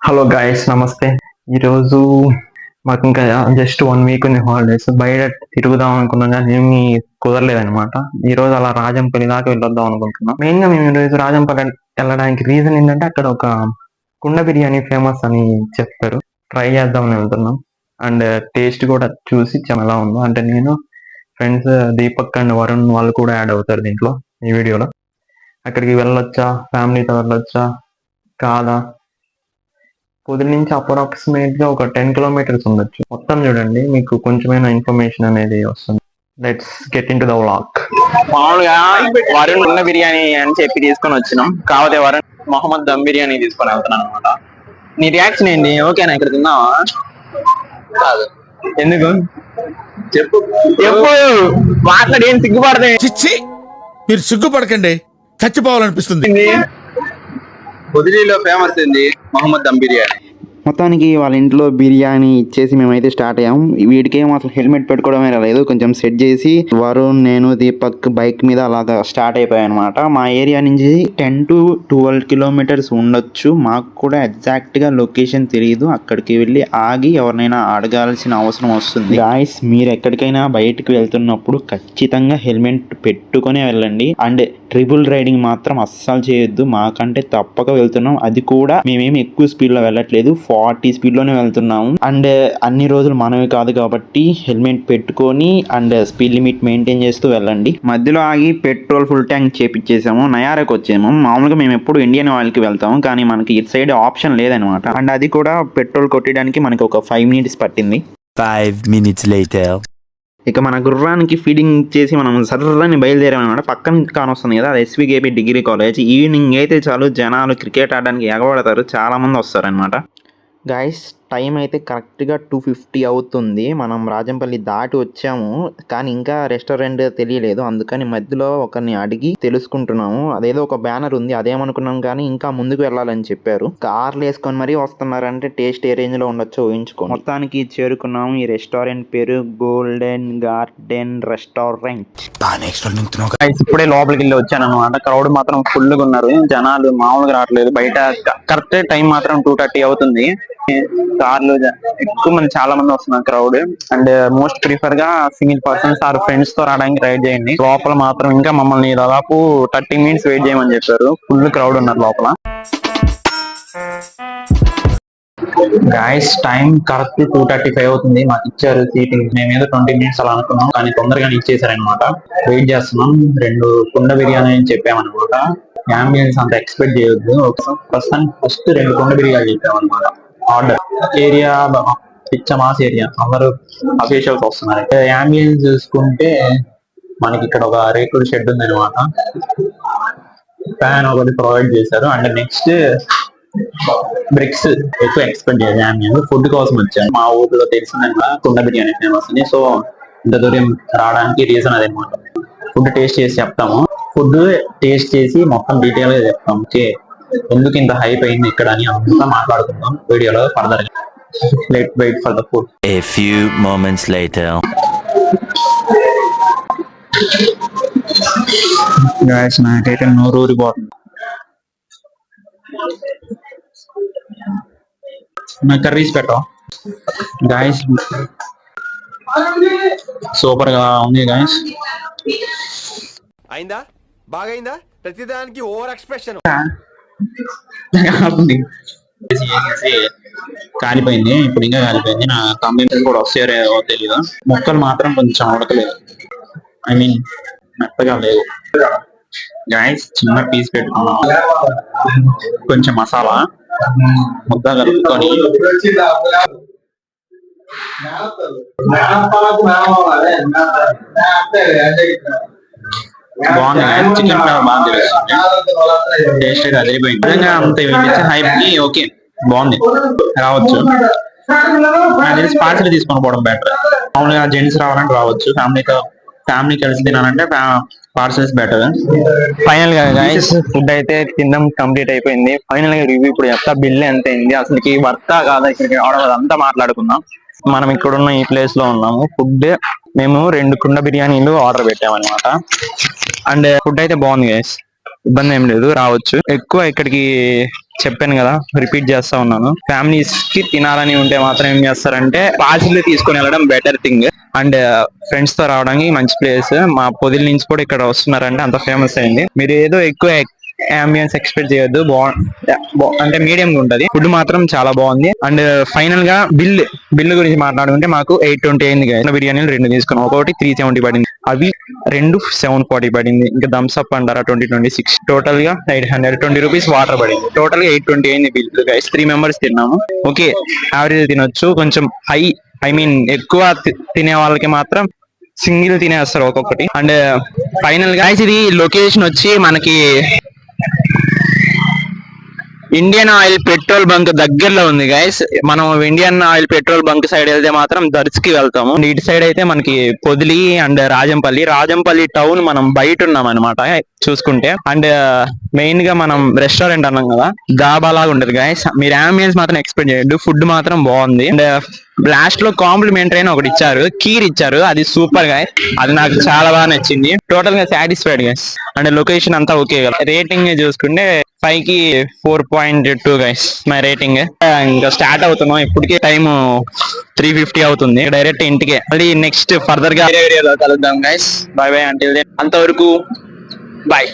Hello guys, నమస్తే. ఈరోజు మాకు ఇంకా జస్ట్ 1 వీక్ ఉంది హాలిడేస్. బయట తిరుగుదాం అనుకున్నాం కానీ ఏమీ కుదరలేదనమాట. ఈ రోజు అలా రాజంపల్లి దాకా వెళ్ళొద్దాం అనుకుంటున్నాం. మెయిన్ గా మేము ఈరోజు రాజంపల్లి వెళ్ళడానికి రీజన్ ఏంటంటే అక్కడ ఒక కుండ బిర్యానీ ఫేమస్ అని చెప్పారు. ట్రై చేద్దామని వెళ్తున్నాం. అండ్ టేస్ట్ కూడా చూసి చాలా ఎలా ఉందో. అంటే నేను, ఫ్రెండ్స్ దీపక్ అండ్ వరుణ్ వాళ్ళు కూడా యాడ్ అవుతారు దీంట్లో, ఈ వీడియోలో. అక్కడికి వెళ్ళొచ్చా, ఫ్యామిలీతో వెళ్ళొచ్చా కాదా, పొద్దు నుంచి అప్రాక్సిమేట్ గా ఒక 10 కిలోమీటర్స్ ఉండొచ్చు. మొత్తం చూడండి, మీకు కొంచెమైనా ఇన్ఫర్మేషన్ అనేది వస్తుంది. Let's get in to the vlog. మామూలుగా వరుణ్ ఉన్న బిర్యానీ అని చెప్పి తీసుకొని వచ్చినాం. కాకపోతే వరుణ్ మొహమ్మద్ దమ్ బిర్యానీ తీసుకొని వెళ్తున్నాను అనమాట. నీ రియాక్షన్ ఏంటి? ఓకేనా? ఇక్కడ తిన్నావా? కాదు. ఎందుకు చెప్పు చెప్పు. మాట్లాడి ఏం సిగ్గుపడతాయి? చిచ్చి, మీరు సిగ్గుపడకండి, చచ్చిపోవాలనిపిస్తుంది. పొదిలీలో ఫేమస్ ఏంది? మొహమ్మద్ దమ్ బిర్యానీ. మొత్తానికి వాళ్ళ ఇంట్లో బిర్యానీ ఇచ్చేసి మేమైతే స్టార్ట్ అయ్యాం. వీడికేమో అసలు హెల్మెట్ పెట్టుకోవడమే రాలేదు. కొంచెం సెట్ చేసి వరుణ్, నేను, దీపక్ బైక్ మీద అలాగా స్టార్ట్ అయిపోయాయి అనమాట. మా ఏరియా నుంచి 10 to 12 కిలోమీటర్స్ ఉండొచ్చు. మాకు కూడా ఎగ్జాక్ట్గా లొకేషన్ తెలియదు. అక్కడికి వెళ్ళి ఆగి ఎవరినైనా అడగాల్సిన అవసరం వస్తుంది. గాయ్స్, మీరు ఎక్కడికైనా బయటకు వెళ్తున్నప్పుడు ఖచ్చితంగా హెల్మెట్ పెట్టుకునే వెళ్ళండి. అండ్ ట్రిపుల్ రైడింగ్ మాత్రం అస్సలు చేయొద్దు. మాకంటే తప్పక వెళ్తున్నాం. అది కూడా మేమేమి ఎక్కువ స్పీడ్లో వెళ్ళట్లేదు, 40 స్పీడ్లోనే వెళ్తున్నాము. అండ్ అన్ని రోజులు మనమే కాదు కాబట్టి హెల్మెట్ పెట్టుకొని అండ్ స్పీడ్ లిమిట్ మెయింటైన్ చేస్తూ వెళ్ళండి. మధ్యలో ఆగి పెట్రోల్ ఫుల్ ట్యాంక్ చేపించేసాము. నయారకు వచ్చాము. మామూలుగా మేము ఎప్పుడు ఇండియన్ ఆయిల్కి వెళ్తాము, కానీ మనకి ఇటు సైడ్ ఆప్షన్ లేదనమాట. అండ్ అది కూడా పెట్రోల్ కొట్టడానికి మనకి ఒక 5 minutes పట్టింది. 5 minutes later. ఇక మన గుర్రానికి ఫీడింగ్ చేసి మనం సర్రని బయలుదేరామన్నమాట. పక్కన కానొస్తుంది కదా, అది ఎస్వికేపీ డిగ్రీ కాలేజ్. ఈవినింగ్ అయితే చాలు జనాలు క్రికెట్ ఆడడానికి ఎగబడతారు, చాలా మంది వస్తారనమాట. గాయస్, టైం అయితే కరెక్ట్గా 2:50 అవుతుంది. మనం రాజంపల్లి దాటి వచ్చాము, కానీ ఇంకా రెస్టారెంట్ తెలియలేదు. అందుకని మధ్యలో ఒకరిని అడిగి తెలుసుకుంటున్నాము. అదేదో ఒక బ్యానర్ ఉంది, అదేమనుకున్నాం, కానీ ఇంకా ముందుకు వెళ్ళాలని చెప్పారు. కార్లు వేసుకొని మరీ వస్తున్నారంటే టేస్ట్ ఏ రేంజ్ లో ఉండొచ్చో ఊహించుకో. మొత్తానికి చేరుకున్నాము. ఈ రెస్టారెంట్ పేరు గోల్డెన్ గార్డెన్ రెస్టారెంట్. ఇప్పుడే లోపలికి వెళ్ళి వచ్చాను అనమాట. క్రౌడ్ మాత్రం ఫుల్ గా ఉన్నారు, జనాలు మామూలుగా రావట్లేదు. బయట కరెక్ట్ టైం మాత్రం 2:30 అవుతుంది. కార్లు ఎక్కువ మంది, చాలా మంది వస్తున్నారు క్రౌడ్. అండ్ మోస్ట్ ప్రిఫర్ గా సింగిల్ పర్సన్స్ ఆర్ ఫ్రెండ్స్ తో రావడానికి ట్రై చేయండి. లోపల మాత్రం ఇంకా మమ్మల్ని దాదాపు 30 minutes వెయిట్ చేయమని చెప్పారు. ఫుల్ క్రౌడ్ ఉన్నారు లోపల. గాయస్, టైం కరెక్ట్ 2:35 అవుతుంది. మాకు ఇచ్చారు సీటింగ్. మేమేదో 20 minutes అలా అనుకున్నాం, కానీ తొందరగానే ఇచ్చేసారనమాట. వెయిట్ చేస్తున్నాం. 2 కుండ బిర్యానీ అని చెప్పామన్నమాట. అంబియన్స్ అంత ఎక్స్పెక్ట్ చేయొద్దు. ప్రస్తుతానికి ఫస్ట్ 2 కుండ బిర్యానీ చెప్పామన్నమాట. ఆర్డర్ ఏరియా పిచ్చ మాస్ ఏరియా, అందరూ అఫీషియల్స్ వస్తున్నారు. అంబియన్స్ చూసుకుంటే మనకి ఇక్కడ ఒక రేకుల షెడ్ ఉంది అనమాట. ఫ్యాన్ ఒకటి ప్రొవైడ్ చేశారు. అండ్ నెక్స్ట్ బ్రిక్స్ ఎక్కువ ఎక్స్పెక్ట్ చేయాలి. ఫుడ్ కోసం వచ్చాను. మా ఊర్లో తెలిసిన కుండ బిర్యానీ ఫేమస్ అని, సో ఇంత దూరం రావడానికి రీజన్ అదనమాట. ఫుడ్ టేస్ట్ చేసి చెప్తాము. ఫుడ్ టేస్ట్ చేసి మొత్తం డీటెయిల్ గా చెప్తాం. ఓకే, ఎందుకు ఇంత హైప్ అయింది ఇక్కడ అని అంతా మాట్లాడుకుందాం వీడియోలో further. Let wait for the food. A few moments later. Guys, నాకైతే నోరు ఊరిపోతుంది. నాకు కర్రీస్ పెట్టా గాయస్. సూపర్ గా ఉంది గాయస్. అయిందా? బాగైందా? ప్రతిదానికి ఓవర్ ఎక్స్ప్రెషన్. కాలిపోయింది, ఇప్పుడు ఇంకా కాలిపోయింది. నా కంబినేషన్ కూడా వస్తాయో తెలీదు. మొక్కలు మాత్రం కొంచెం ఉడకలేదు, ఐ మీన్ మెత్తగా లేవు. గాయస్, చిన్న పీస్ పెట్టుకున్నాం. కొంచెం మసాలా ముద్ద కలుపుకొని బాగుంది. చికెన్ ఫ్లేవర్ బాగా తెలుస్తుంది. టేస్ట్ అయితే అదిరిపోయింది. నిజంగా అంత హైప్ కి ఓకే, బాగుంది. రావచ్చు. నాకు తెలిసి పార్సల్ తీసుకొని పోవడం బెటర్. మామూలుగా జెంట్స్ రావాలంటే రావచ్చు, ఫ్యామిలీ కలిసి తినాలంటే పార్సల్స్ బెటర్. ఫైనల్ గా గైస్, ఫుడ్ అయితే తినడం కంప్లీట్ అయిపోయింది. ఫైనల్ గా రివ్యూ ఇప్పుడు ఎంత బిల్ ఎంత అయింది, అసలుకి వర్తా కాదా ఇక్కడికి రావడం, అదంతా మాట్లాడుకుందాం. మనం ఇక్కడున్న ఈ ప్లేస్ లో ఉన్నాము. ఫుడ్ మేము 2 కుండ బిర్యానీలు ఆర్డర్ పెట్టామన్నమాట. అండ్ ఫుడ్ అయితే బాగుంది గైస్, ఇబ్బంది ఏం లేదు, రావచ్చు. ఎక్కువ ఇక్కడికి చెప్పాను కదా, రిపీట్ చేస్తా ఉన్నాను. ఫ్యామిలీస్ కి తినాలని ఉంటే మాత్రం ఏం చేస్తారంటే పార్సిల్ తీసుకొని వెళ్ళడం బెటర్ థింగ్. అండ్ ఫ్రెండ్స్ తో రావడానికి మంచి ప్లేస్. మా పొదిల నుంచి కూడా ఇక్కడ వస్తున్నారంటే అంత ఫేమస్ అయింది. మీరు ఏదో ఎక్కువ అంబియన్స్ ఎక్స్పెక్ట్ చేయొద్దు. అంటే మీడియం గా ఉంటది. ఫుడ్ మాత్రం చాలా బాగుంది. అండ్ ఫైనల్ గా బిల్ గురించి మాట్లాడుకుంటే మాకు 820 అయింది. బిర్యానీలు 2 తీసుకున్నాం. ఒకటి 370 పడింది, అవి 2 740 పడింది. ఇంకా థమ్స్ అప్ అంటారా 2026. టోటల్ గా 820 రూపీస్ వాటర్ పడింది. టోటల్ గా 820 అయింది బిల్ గైస్. 3 మెంబర్స్ తిన్నాము. ఓకే, యావరేజ్ తినొచ్చు. కొంచెం ఎక్కువ తినే వాళ్ళకి మాత్రం సింగిల్ తినేస్తారు ఒక్కొక్కటి. అండ్ ఫైనల్ గా ఇది లొకేషన్ వచ్చి మనకి ఇండియన్ ఆయిల్ పెట్రోల్ బంక్ దగ్గరలో ఉంది గైస్. మనం Indian oil petrol bunk side వెళ్తే మాత్రం దర్శకి వెళ్తాము. ఇటు సైడ్ అయితే మనకి పొదిలి అండ్ రాజంపల్లి టౌన్ మనం బయట ఉన్నాం అనమాట చూసుకుంటే. అండ్ మెయిన్ గా మనం రెస్టారెంట్ అన్నాం కదా, డాబా లాగా ఉంటది గైస్. మీరు అంబియన్స్ మాత్రం ఎక్స్పెక్ట్ చేయొద్దు. ఫుడ్ మాత్రం బాగుంది. అండ్ లాస్ట్ లో కాంప్లిమెంటరీ అని ఒకటి ఇచ్చారు, కీర్ ఇచ్చారు. అది సూపర్ గా, అది నాకు చాలా బాగా నచ్చింది. టోటల్ గా సాటిస్ఫైడ్ గైస్. అండ్ లొకేషన్ అంతా ఓకే. రేటింగ్ చూసుకుంటే 5 కి 4.2 గైస్ మై రేటింగ్. ఇంకా స్టార్ట్ అవుతున్నాం. ఇప్పటికే టైం 3:50 అవుతుంది. డైరెక్ట్ ఇంటికే. మళ్ళీ నెక్స్ట్ ఫర్దర్ గా వీడియోలో కలుద్దాం guys. Bye bye. Until then, అంతవరకు బాయ్.